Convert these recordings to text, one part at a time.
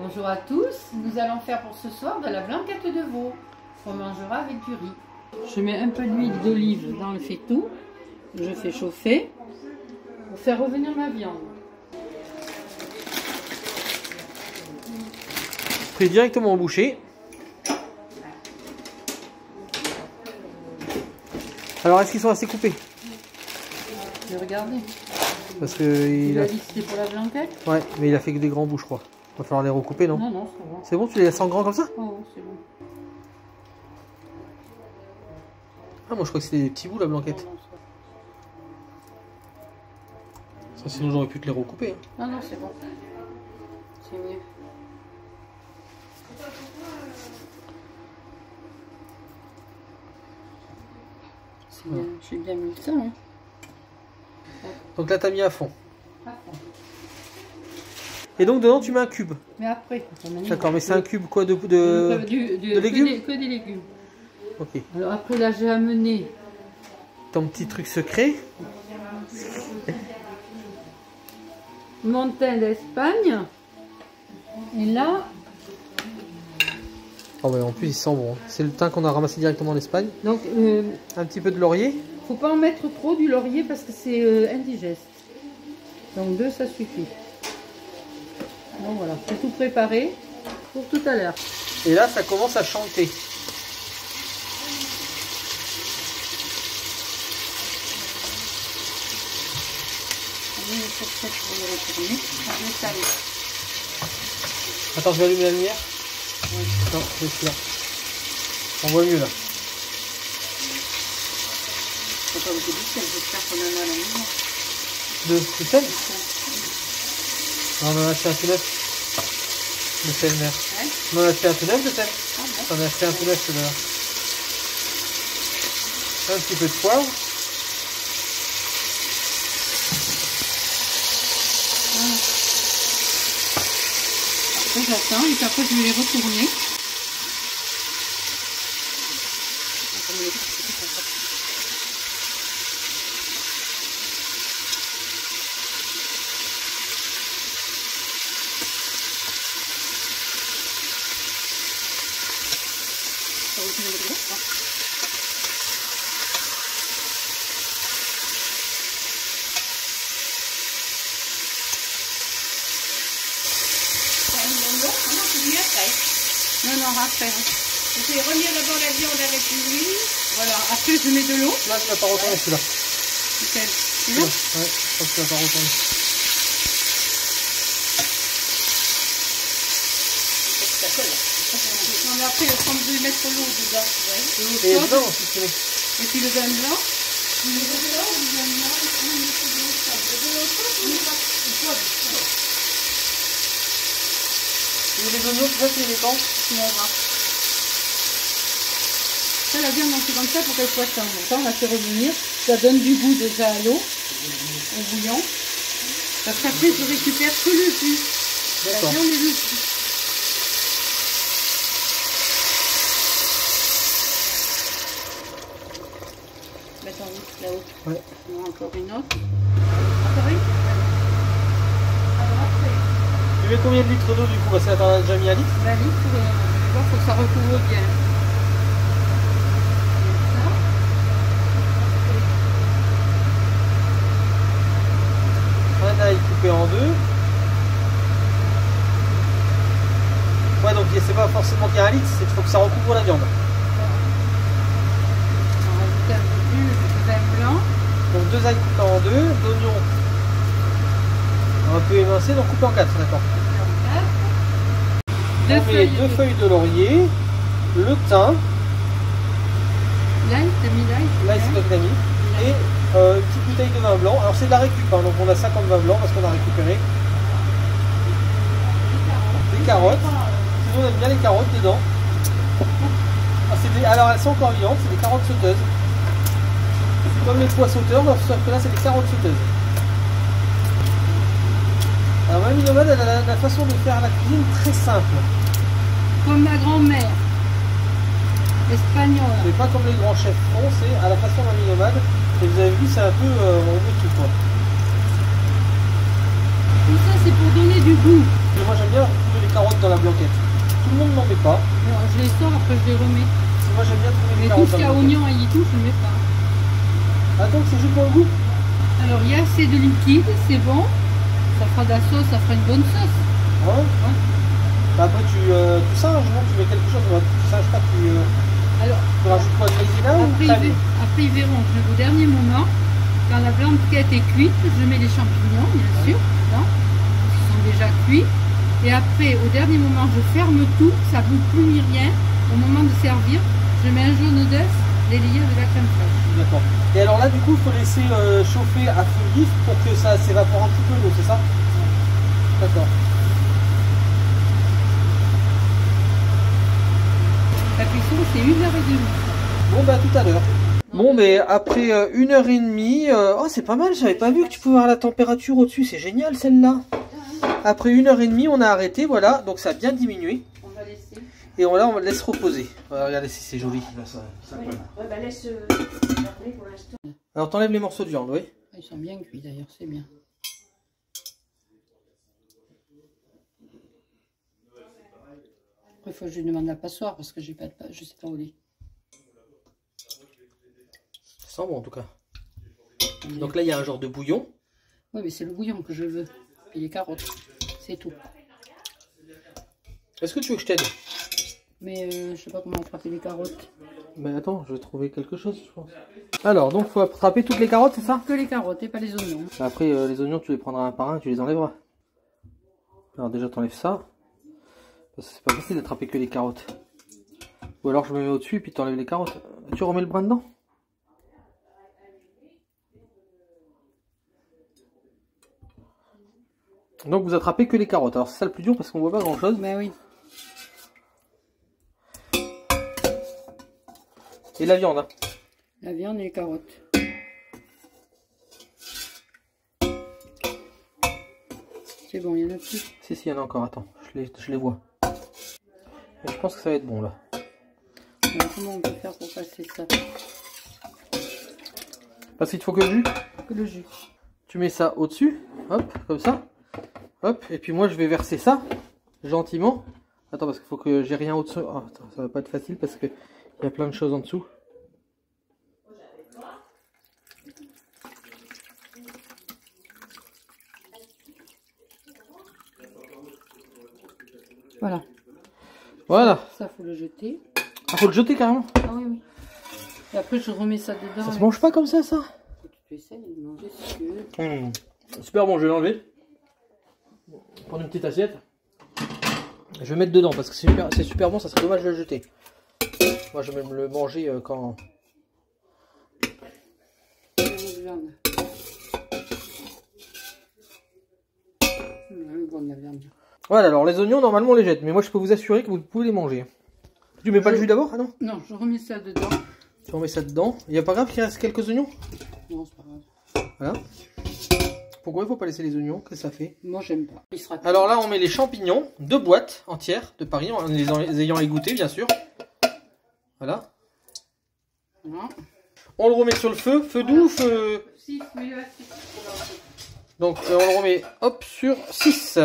Bonjour à tous, nous allons faire pour ce soir de la blanquette de veau qu'on mangera avec du riz. Je mets un peu d'huile d'olive dans le faitout, je fais chauffer pour faire revenir ma viande. Pris directement au boucher. Alors est-ce qu'ils sont assez coupés? Je vais regarder. Parce que il a dit que c'était pour la blanquette? Ouais, mais il a fait que des grands bouts je crois. Il va falloir les recouper, non? Non, non, c'est bon. C'est bon, tu les laisses en grand comme ça? Oh, c'est bon. Ah, moi je crois que c'était des petits bouts la blanquette. Ça, sinon j'aurais pu te les recouper. Hein. Non, non, c'est bon. C'est mieux. Bien, j'ai bien mis ça. Hein. Donc là, t'as mis à fond. À fond. Et donc dedans, tu mets un cube. Mais après. D'accord, mais c'est un cube quoi de légumes? Que des légumes. Ok. Alors après, là, j'ai amené ton petit truc secret. Mon thym d'Espagne. Et là. Oh ouais, en plus il sent bon. C'est le thym qu'on a ramassé directement en Espagne. Donc un petit peu de laurier. Faut pas en mettre trop du laurier parce que c'est indigeste. Donc 2 ça suffit. Donc voilà, c'est tout préparé pour tout à l'heure. Et là ça commence à chanter. Attends, je vais allumer la lumière. Oui. Non, c'est celui-là. On voit mieux là. Faut pas beaucoup de sel, j'espère qu'on en a à la maison. Du sel? Non, on en a acheté un tout neuf. Le sel mère. Ouais. On en a acheté un tout neuf de sel. Ah, bon. On a acheté un tout neuf tout à l'heure. Un petit peu de poivre. Après j'attends et puis après je vais les retourner. Non, non, après. Je fais revenir d'abord la viande avec l'huile. Voilà, après je mets de l'eau. Là, tu vas pas retourner celui-là. Lequel? Celui-là? Ouais, je pense que tu vas pas retourner. Ça colle. Non, mais après, quand je vais mettre l'eau dedans, et le blanc aussi, tu mets. Et puis le vin blanc. Le vin blanc, le vin blanc, on met de l'eau chaude. Et les oignons, tu vois, c'est les quand? Ça, la viande, on fait comme ça pour qu'elle soit tendre. On la fait revenir. Ça donne du goût déjà à l'eau, au bouillon. Parce qu'après, je récupère que le jus. La viande et le jus. Mettre en route là-haut. Ouais. Non, encore une autre. Encore une. Alors après. Tu mets combien de litres d'eau du coup? Parce que t'en as déjà mis 1 litre. 20 litres, il faut que ça recouvre bien. Un ail coupé en 2. Ouais, donc c'est pas forcément qu'il y a 1 litre, c'est qu'il faut que ça recouvre la viande. On va rajouter un peu plus de vin blanc. Donc 2 ailes coupés en 2, d'oignons un peu émincés, donc coupés en 4, d'accord. On met 2 feuilles de laurier, le thym. L'ail, t'as mis l'ail? L'ail, c'est toi qui l'as mis. Et une petite bouteille de vin blanc. Alors c'est de la récup, hein, donc on a 50 vins blancs parce qu'on a récupéré. Des carottes. Sinon on aime bien les carottes dedans. Alors elles sont encore vivantes, c'est des carottes sauteuses. C'est comme les pois sauteurs, sauf que là c'est des carottes sauteuses. Alors Mamie Nomade, elle a la façon de faire la cuisine très simple. Comme ma grand-mère espagnole. C'est pas comme les grands chefs font, c'est à la façon Mamie Nomade. Et vous avez vu, c'est un peu on veut tout quoi. Tout ça c'est pour donner du goût. Et moi j'aime bien retrouver les carottes dans la blanquette. Tout le monde n'en met pas. Alors, je les sors, après je les remets. Moi j'aime bien trouver les Mais tout carottes. ce qu'il y a oignon, ail et tout, je ne mets pas. Ah donc c'est juste pour le goût? Alors il y a assez de liquide, c'est bon. Ça fera de la sauce, ça fera une bonne sauce. Ah ouais, Ouais. Bah après tu singes, non? Tu mets quelque chose, tu singes pas, Alors, tu rajoutes quoi, de maïzena ou après, ils verront. Au dernier moment, quand la blanquette est cuite, je mets les champignons, bien sûr, dedans, qui sont déjà cuits. Et après, au dernier moment, je ferme tout, ça ne bouge plus ni rien. Au moment de servir, je mets un jaune d'œuf, délayé de la crème fraîche. D'accord. Et alors là, du coup, il faut laisser chauffer à feu vif pour que ça s'évapore un petit peu l'eau, c'est ça? D'accord. La cuisson, c'est 1h30. Bon, bah tout à l'heure. Bon, mais après 1h30, oh, c'est pas mal, j'avais pas vu que tu pouvais avoir la température au-dessus, c'est génial celle-là. Après 1h30, on a arrêté, voilà, donc ça a bien diminué. On va laisser. Et là, on laisse reposer. Voilà, regardez si c'est joli. Ouais, bah laisse garder pour l'instant. Alors, t'enlèves les morceaux de viande, oui. Ils sont bien cuits d'ailleurs, c'est bien. Après, il faut que je lui demande la passoire parce que j'ai pas de je sais pas où il est. Ça sent bon en tout cas. Donc là, il y a un genre de bouillon. Oui, mais c'est le bouillon que je veux. Et les carottes, c'est tout. Est-ce que tu veux que je t'aide? Mais je sais pas comment attraper les carottes. Mais attends, je vais trouver quelque chose, je pense. Alors, donc, faut attraper toutes les carottes, c'est ça? Que les carottes et pas les oignons. Après, les oignons, tu les prendras un par un, tu les enlèveras. Alors déjà, t'enlèves ça. Parce que c'est pas facile d'attraper que les carottes. Ou alors, je me mets au-dessus et puis t'enlèves les carottes. Tu remets le brin dedans? Donc, vous attrapez que les carottes. Alors, c'est ça le plus dur parce qu'on voit pas grand-chose. Ben oui. Et la viande, hein. La viande et les carottes. C'est bon, il y en a plus. Si, il y en a encore. Attends, je les vois. Et je pense que ça va être bon, là. Alors, comment on peut faire pour passer ça? Parce qu'il te faut que le jus. Que le jus. Tu mets ça au-dessus. Hop, comme ça. Hop, et puis moi, je vais verser ça. Gentiment. Attends, parce qu'il faut que j'ai rien au-dessus. Oh, attends, ça va pas être facile parce que il y a plein de choses en dessous. Voilà. Voilà. Ça, faut le jeter. Ah, faut le jeter carrément. Ah oui, oui. Et après, je remets ça dedans. Ça se mange pas comme ça. Tu peux essayer de manger si tu veux. Super bon, je vais l'enlever. Prendre une petite assiette. Je vais mettre dedans parce que c'est super bon, ça serait dommage de le jeter. Moi, je vais me le manger quand... Voilà, alors les oignons, normalement on les jette, mais moi je peux vous assurer que vous pouvez les manger. Tu mets pas le jus d'abord? Ah non? Non, je remets ça dedans. Tu remets ça dedans. Il n'y a pas grave qu'il reste quelques oignons? Non, c'est pas grave. Voilà. Pourquoi il faut pas laisser les oignons? Qu'est-ce que ça fait? Moi j'aime pas. Il sera... Alors là, on met les champignons, 2 boîtes entières de Paris, en les ayant égouttés bien sûr. Voilà. Non. On le remet sur le feu, feu doux, feu... 6, mais là, Donc on le remet, hop, sur 6.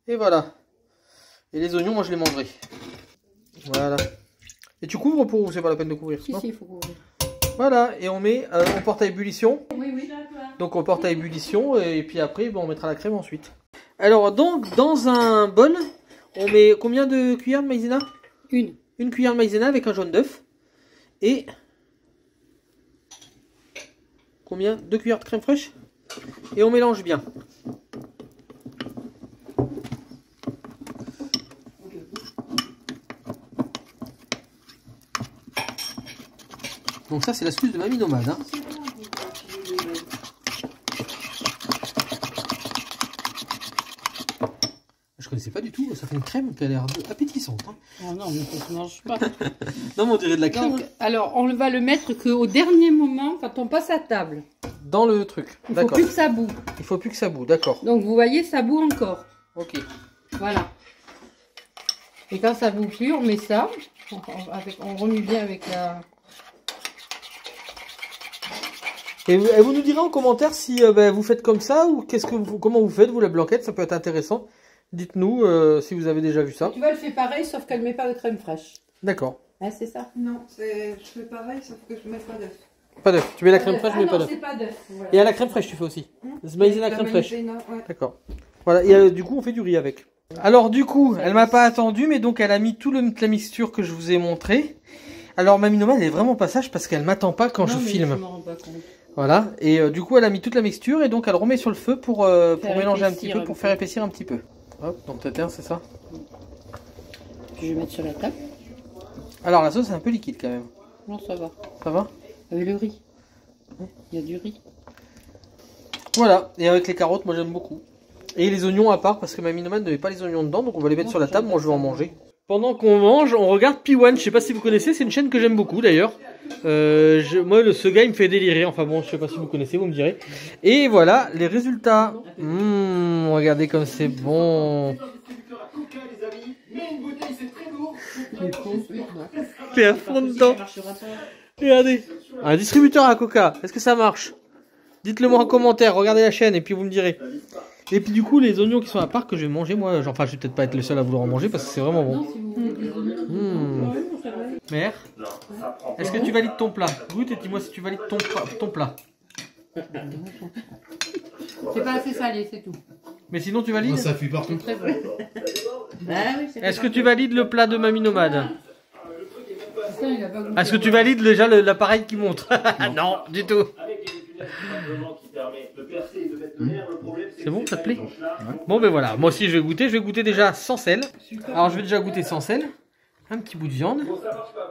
Et voilà. Et les oignons, moi je les mangerai. Voilà. Et tu couvres ou c'est pas la peine de couvrir? si, il faut couvrir. Voilà, et on met, on porte à ébullition. Oui, oui. Donc on porte à ébullition et puis après bon, on mettra la crème ensuite. Alors donc dans un bol, on met combien de cuillères de maïzena? Une cuillère de maïzena avec un jaune d'œuf. Et combien? 2 cuillères de crème fraîche. Et on mélange bien. Donc ça c'est l'astuce de Mamie Nomade. Hein. Je connaissais pas du tout, ça fait une crème qui a l'air appétissante. Hein. Oh non, mais ça se mange pas. Non mais on dirait de la crème. Donc, alors, on va le mettre qu'au dernier moment, quand on passe à table. Dans le truc, Il faut d'accord. plus que ça boue. Il faut plus que ça boue, d'accord. Donc vous voyez, ça boue encore. Ok. Voilà. Et quand ça boue plus, on met ça. On remue bien avec la... Et vous nous direz en commentaire si vous faites comme ça ou qu'est-ce que comment vous faites vous la blanquette, ça peut être intéressant. Dites-nous si vous avez déjà vu ça. Tu vois, elle fait pareil, sauf qu'elle met pas de crème fraîche. D'accord. Hein, c'est ça? Non, je fais pareil, sauf que je mets pas d'œuf. Pas d'œuf. Tu mets la crème fraîche, mais pas d'œuf. c'est pas d'œuf. Voilà. Et à la crème fraîche, tu fais aussi. Maïzena crème fraîche. Ouais. D'accord. Voilà, et du coup, on fait du riz avec. Alors, du coup, elle m'a pas attendu, mais donc elle a mis tout la mixture que je vous ai montré. Alors, Mamie Nomade, elle est vraiment pas sage parce qu'elle m'attend pas quand je filme. Je m'en rends pas compte. Voilà, et du coup, elle a mis toute la mixture et donc elle remet sur le feu pour mélanger un petit peu, pour faire épaissir un petit peu. Hop, donc peut-être c'est ça. Puis je vais mettre sur la table. Alors, la sauce est un peu liquide quand même. Non, ça va. Ça va? Avec le riz. Il y a du riz. Voilà, et avec les carottes, moi j'aime beaucoup. Et les oignons à part, parce que Mamie Nomade ne met pas les oignons dedans, donc on va les mettre sur la table, moi je vais en manger. Pendant qu'on mange, on regarde P1, je sais pas si vous connaissez, c'est une chaîne que j'aime beaucoup d'ailleurs. Moi, ce gars il me fait délirer, enfin bon, je sais pas si vous connaissez, vous me direz. Et voilà, les résultats. Regardez comme c'est bon. T'es à fond dedans. Regardez, un distributeur à coca, est-ce que ça marche? Dites-le moi en commentaire, regardez la chaîne et puis vous me direz. Et puis du coup les oignons qui sont à part que je vais manger moi, enfin je vais peut-être pas être le seul à vouloir en manger parce que c'est vraiment bon. Mère, est-ce que tu valides ton plat? Goûte et dis-moi si tu valides ton plat. C'est pas assez salé, c'est tout. Mais sinon tu valides? Ça fuit partout. Très bon. Est-ce que tu valides le plat de Mamie Nomade? Il a pas goûté. Est-ce que tu valides déjà l'appareil qui montre? Non, du tout. C'est bon, ça te plaît? Bon ben voilà, moi aussi je vais goûter déjà sans sel. Alors je vais déjà goûter sans sel. Un petit bout de viande,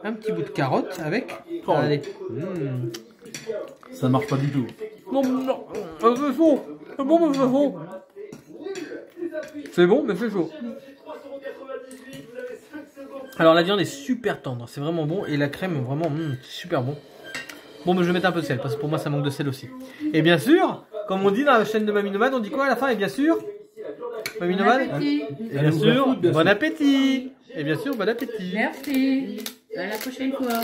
un petit bout de carotte avec. Allez. Ça marche pas du tout. Non, non, c'est chaud. C'est bon, mais c'est chaud. C'est bon, mais c'est chaud. Alors la viande est super tendre, c'est vraiment bon. Et la crème, vraiment, super bon. Bon, mais je vais mettre un peu de sel, parce que pour moi ça manque de sel aussi. Et bien sûr, comme on dit dans la chaîne de Mamie Nomade, on dit quoi à la fin? Et bien sûr, Mamie Nomade, et bien sûr, bon appétit. Et bien sûr, bon appétit. Merci. À la prochaine fois.